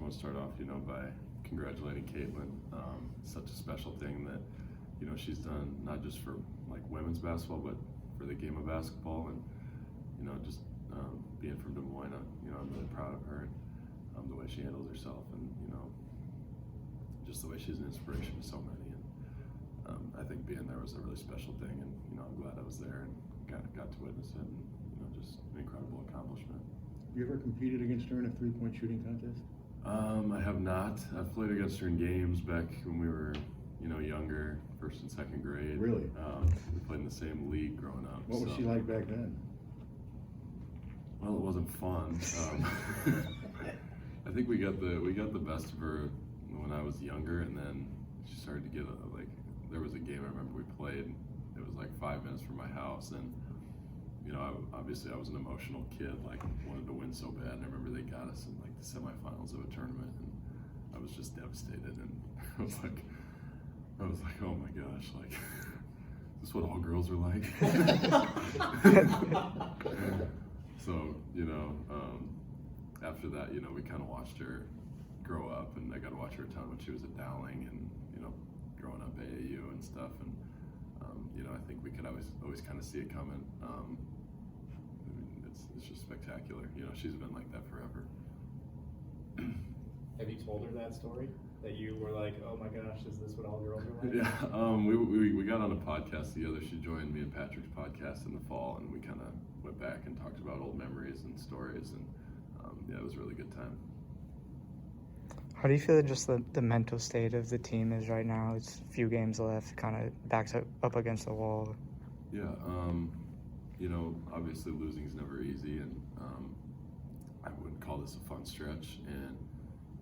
want to start off, by congratulating Caitlin. Such a special thing that, she's done not just for like women's basketball, but for the game of basketball. And, just being from Des Moines, I'm really proud of her and the way she handles herself, and, just the way she's an inspiration to so many. And I think being there was a really special thing, and, I'm glad I was there and got to witness it, and, just an incredible accomplishment. You ever competed against her in a three-point shooting contest? I have not. I've played against her in games back when we were, younger, first and second grade. Really? We played in the same league growing up. What was she like back then? Well, it wasn't fun. I think we got the best of her when I was younger, and then she started to get there was a game I remember we played. It was like 5 minutes from my house, and obviously I was an emotional kid, wanted to win so bad. And I remember they got us in the semifinals of a tournament, and I was just devastated. And I was like, oh my gosh, is this what all girls are like? So, after that, we kind of watched her grow up, and I got to watch her a ton when she was at Dowling, and, growing up AAU and stuff. And, I think we could always kind of see it coming. It's just spectacular. She's been like that forever. Have you told her that story? That you were like, oh my gosh, is this what all girls are like? Yeah, we got on a podcast together. She joined me and Patrick's podcast in the fall, and we kind of went back and talked about old memories and stories, and yeah, it was a really good time. How do you feel that just the mental state of the team is right now? It's a few games left, kind of backs up against the wall. Yeah, obviously losing is never easy, and I wouldn't call this a fun stretch. And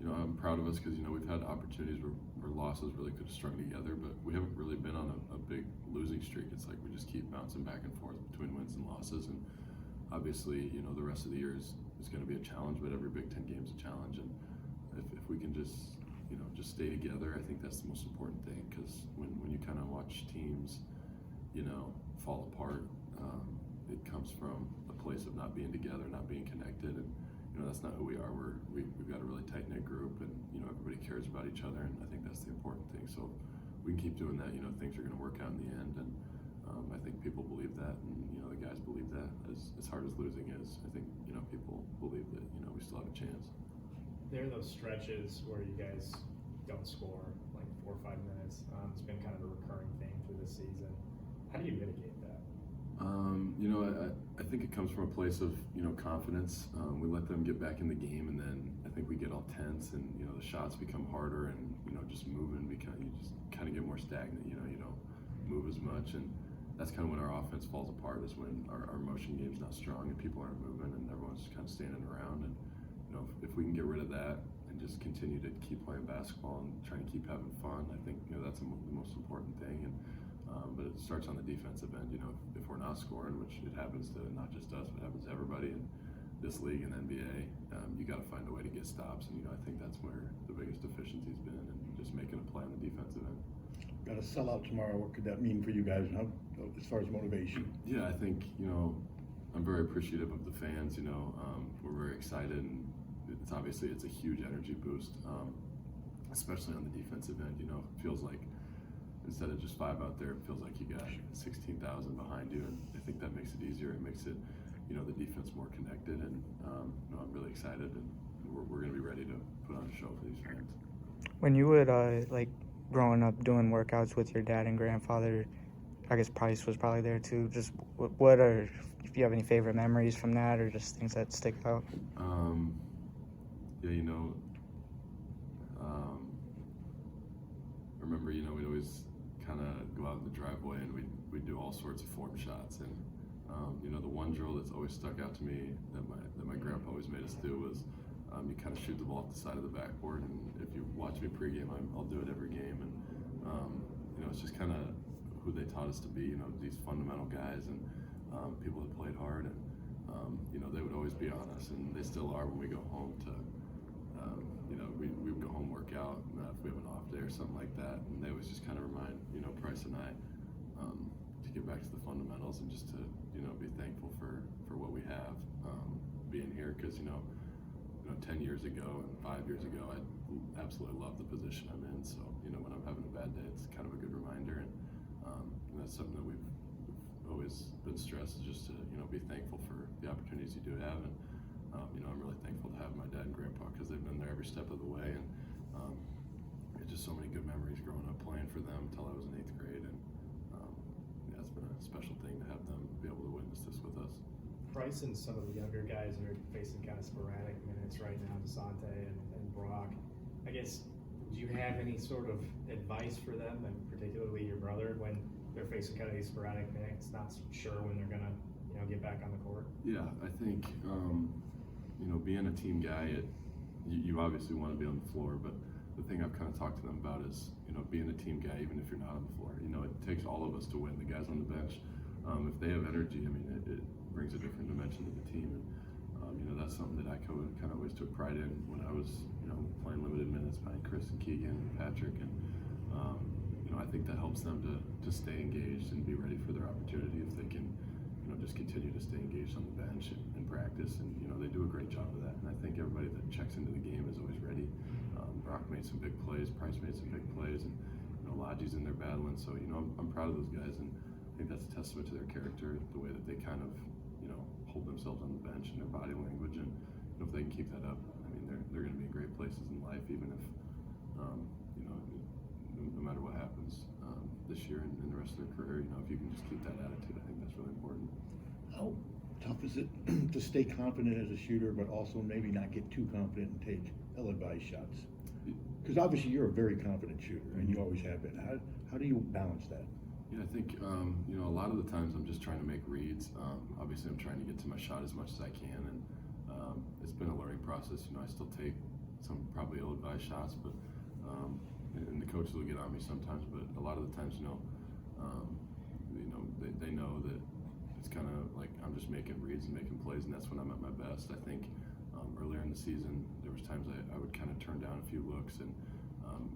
I'm proud of us because we've had opportunities where losses really could have strung together, but we haven't really been on a big losing streak. It's like we just keep bouncing back and forth between wins and losses, and obviously the rest of the year is going to be a challenge, but every Big Ten game is a challenge. And if we can just stay together, I think that's the most important thing, because when you kind of watch teams fall apart, it comes from a place of not being together, not being connected, and that's not who we are. We've got a really tight-knit group, and everybody cares about each other, and I think that's the important thing. So if we can keep doing that, things are going to work out in the end, and I think people believe that, and the guys believe that. As hard as losing is, I think people believe that we still have a chance. There are those stretches where you guys don't score, like 4 or 5 minutes. It's been kind of a recurring thing through this season. How do you mitigate that? I think it comes from a place of confidence. We let them get back in the game, and then I think we get all tense, and the shots become harder, and just moving you just kind of get more stagnant. You don't move as much, and that's kind of when our offense falls apart, is when our motion game's not strong and people aren't moving and everyone's just kind of standing around. And if we can get rid of that and just continue to keep playing basketball and trying to keep having fun, I think that's the most important thing. And but it starts on the defensive end. If we're not scoring, which it happens to not just us, but it happens to everybody in this league and NBA, you got to find a way to get stops. And I think that's where the biggest deficiency's been, and just making a play on the defensive end. Got a sellout tomorrow. What could that mean for you guys, as far as motivation? Yeah, I think I'm very appreciative of the fans. We're very excited, and it's a huge energy boost, especially on the defensive end. It feels like instead of just 5 out there, it feels like you got 16,000 behind you, and I think that makes it easier. It makes it, the defense more connected, and I'm really excited, and we're going to be ready to put on a show for these fans. When you would growing up doing workouts with your dad and grandfather, I guess Price was probably there too. Just what are, if you have any favorite memories from that, or just things that stick out? Yeah, I remember, we'd always kind of go out in the driveway, and we'd do all sorts of form shots. And the one drill that's always stuck out to me that my grandpa always made us do was you kind of shoot the ball off the side of the backboard. And if you watch me pregame, I'll do it every game. And it's just kind of who they taught us to be. These fundamental guys, and people that played hard, and they would always be on us, and they still are when we go home to. We would go home, work out, if we have an off day or something like that, and they always just kind of remind Price and I to get back to the fundamentals, and just to be thankful for what we have being here, because 10 years ago and 5 years ago, I absolutely love the position I'm in. So, when I'm having a bad day, it's kind of a good reminder. And that's something that we've always been stressed, is just to, be thankful for the opportunities you do have. And, I'm really thankful to have my dad and grandpa, because they've been there every step of the way. And it's just so many good memories growing up playing for them until I was in 8th grade. And it's been a special thing to have them be able to witness this with us. Price and some of the younger guys are facing kind of sporadic minutes right now, DeSante and Brock. I guess, do you have any sort of advice for them, and particularly your brother, when they're facing kind of these sporadic minutes, not sure when they're going to, get back on the court? Yeah, I think, being a team guy, you obviously want to be on the floor, but the thing I've kind of talked to them about is, being a team guy, even if you're not on the floor, it takes all of us to win. The guys on the bench, if they have energy, it brings a different dimension to the team. And, that's something that I kind of always took pride in when I was, playing limited minutes behind Chris and Keegan and Patrick. And, I think that helps them to stay engaged and be ready for their opportunity if they can, just continue to stay engaged on the bench and practice. And, they do a great job of that. And I think everybody that checks into the game is always ready. Brock made some big plays, Price made some big plays, and, Lodgy's in there battling. So, I'm proud of those guys, and I think that's a testament to their character, the way that they kind of, hold themselves on the bench and their body language. And if they can keep that up, they're going to be in great places in life, even if, no matter what happens this year and the rest of their career. If you can just keep that attitude, I think that's really important. How tough is it to stay confident as a shooter, but also maybe not get too confident and take ill-advised shots? Because obviously you're a very confident shooter, and you always have been. How do you balance that? Yeah, I think, a lot of the times I'm just trying to make reads. Obviously, I'm trying to get to my shot as much as I can, and it's been a learning process. I still take some probably ill-advised shots, but and the coaches will get on me sometimes. But a lot of the times, they know that it's kind of like I'm just making reads and making plays, and that's when I'm at my best. I think earlier in the season, there was times I would kind of turn down a few looks and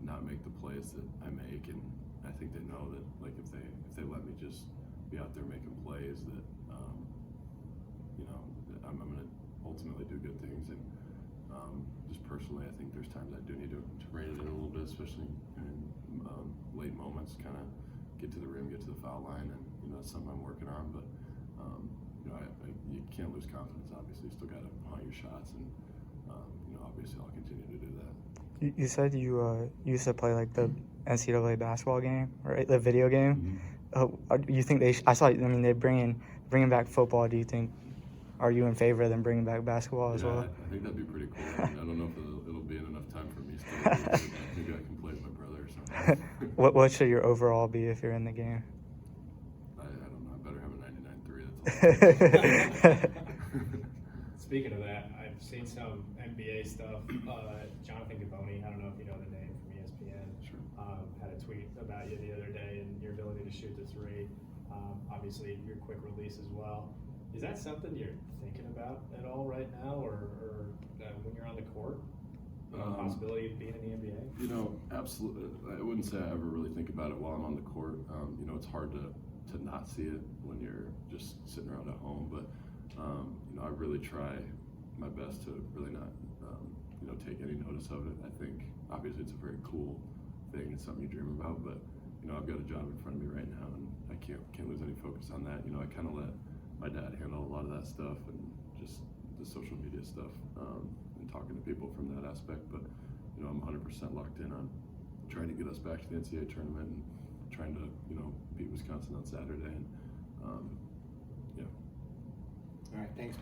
not make the plays that I make, and I think they know that, like, if they let me just be out there making plays, that that I'm going to ultimately do good things. And just personally, I think there's times I do need to rein it in a little bit, especially in late moments, kind of get to the rim, get to the foul line, and that's something I'm working on. But you can't lose confidence. Obviously, you still got to haunt your shots, and obviously I'll continue to do that. You said you used to play like the NCAA basketball game, right? The video game. Mm-hmm. You think I saw? They're bringing back football. Do you think? Are you in favor of them bringing back basketball as well? I think that'd be pretty cool. I don't know if it'll be in enough time for me still. Maybe I can play with my brother or something. What should your overall be if you're in the game? I don't know. I better have a 99.3. That's all. Speaking of that, I've seen some NBA stuff. Jonathan Gaboni, I don't know if you know the name from ESPN, Sure. had a tweet about you the other day and your ability to shoot the three. Obviously, your quick release as well. Is that something you're thinking about at all right now, or when you're on the court? The possibility of being in the NBA? Absolutely. I wouldn't say I ever really think about it while I'm on the court. It's hard to not see it when you're just sitting around at home. But, I really try my best to really not, take any notice of it. I think, obviously, it's a very cool thing. It's something you dream about. But, I've got a job in front of me right now, and I can't lose any focus on that. I kind of let my dad handle a lot of that stuff and just the social media stuff and talking to people from that aspect. But, I'm 100% locked in on trying to get us back to the NCAA tournament and trying to, beat Wisconsin on Saturday. And, All right, thanks.